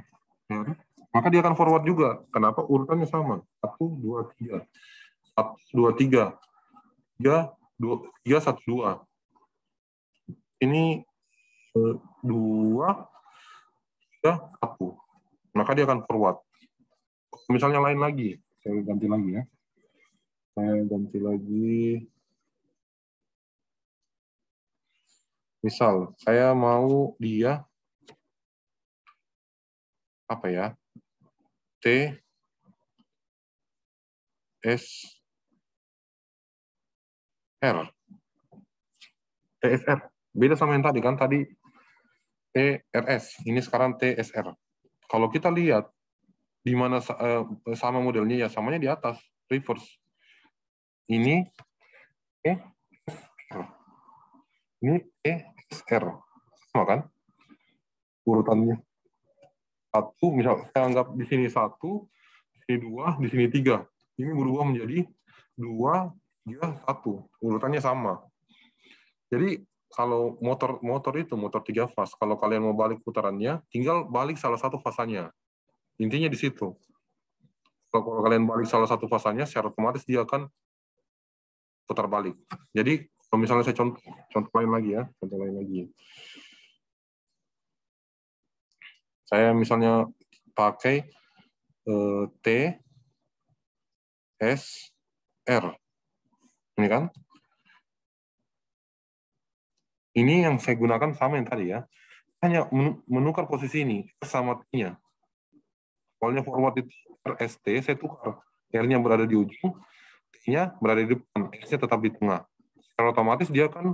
R, maka dia akan forward juga. Kenapa? Urutannya sama. 1, 2, 3. 1, 2, 3. 3, 1, 2. Ini 2, 3, 1. Maka dia akan forward. Misalnya lain lagi, saya ganti lagi ya. Misal, saya mau dia apa ya? T, S, R. TSR. Beda sama yang tadi kan. Tadi TRS. Ini sekarang TSR. Kalau kita lihat di mana sama modelnya ya samanya di atas reverse. Ini ini TSR. Sama kan? Urutannya. 1, misal saya anggap di sini 1, di sini 2, di sini 3. Ini berubah menjadi 2, 3, 1. Urutannya sama. Jadi kalau motor itu motor 3 fase, kalau kalian mau balik putarannya, tinggal balik salah satu fasanya. Intinya di situ. Kalau kalian balik salah satu fasanya, secara otomatis dia akan putar balik. Jadi Kalau misalnya saya contoh lain lagi ya, contoh lain lagi. Saya misalnya pakai T, S, R. Ini kan? Ini yang saya gunakan sama yang tadi ya. Hanya menukar posisi ini sama T-nya. Awalnya forward itu RST, saya tukar. R-nya berada di ujung, T-nya berada di depan, S-nya tetap di tengah. Secara otomatis dia kan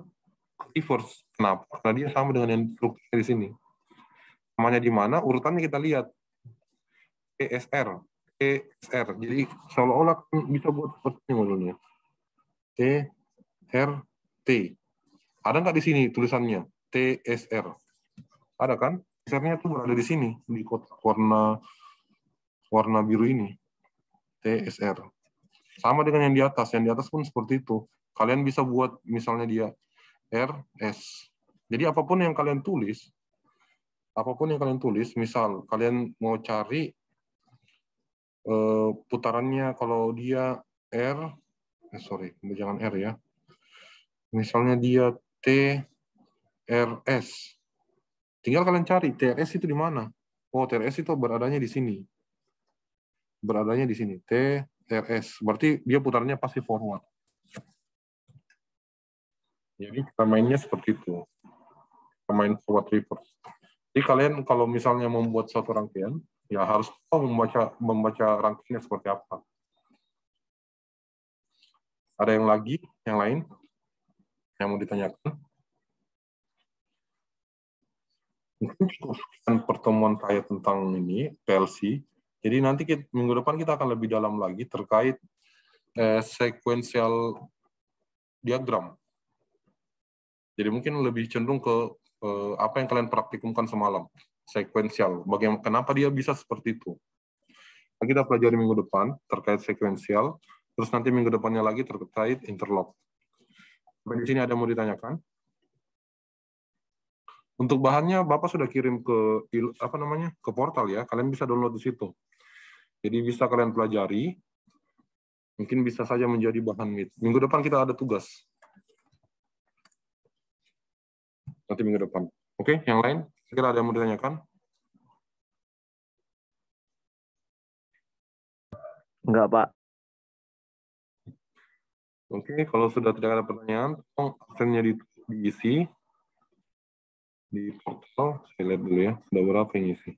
reverse. Kenapa? Karena dia sama dengan yang strukturnya di sini. Namanya di mana? Urutannya kita lihat. TSR. TSR. Jadi seolah-olah bisa buat seperti ini modelnya. T, R, T. Ada nggak di sini tulisannya? TSR. Ada kan? TSR-nya tuh berada di sini. Di kotak warna biru ini. TSR. Sama dengan yang di atas. Yang di atas pun seperti itu. Kalian bisa buat misalnya dia RS. Jadi apapun yang kalian tulis, misal kalian mau cari putarannya kalau dia jangan R ya. Misalnya dia TRS. Tinggal kalian cari TRS itu di mana. Oh, TRS itu beradanya di sini. Beradanya di sini. TRS. Berarti dia putarannya pasti forward. Jadi kita mainnya seperti itu. Kita main forward reverse. Jadi kalian kalau misalnya membuat suatu rangkaian, ya harus tahu membaca rangkaiannya seperti apa. Ada yang lain yang mau ditanyakan? Mungkin cukupkan pertemuan saya tentang ini, PLC. Jadi nanti minggu depan kita akan lebih dalam lagi terkait sequential diagram. Jadi mungkin lebih cenderung ke apa yang kalian praktikumkan semalam, sequential. Kenapa dia bisa seperti itu? Nah, kita pelajari minggu depan terkait sequential, terus nanti minggu depannya lagi terkait interlock. Sampai di sini ada yang mau ditanyakan? Untuk bahannya Bapak sudah kirim ke ke portal ya. Kalian bisa download di situ. Jadi bisa kalian pelajari. Mungkin bisa saja menjadi bahan meet. Minggu depan kita ada tugas. Nanti minggu depan. Oke, yang lain? Kira ada yang mau ditanyakan? Enggak, Pak. Oke, kalau sudah tidak ada pertanyaan, tolong absennya diisi di portal. Saya lihat dulu ya, sudah berapa yang isi.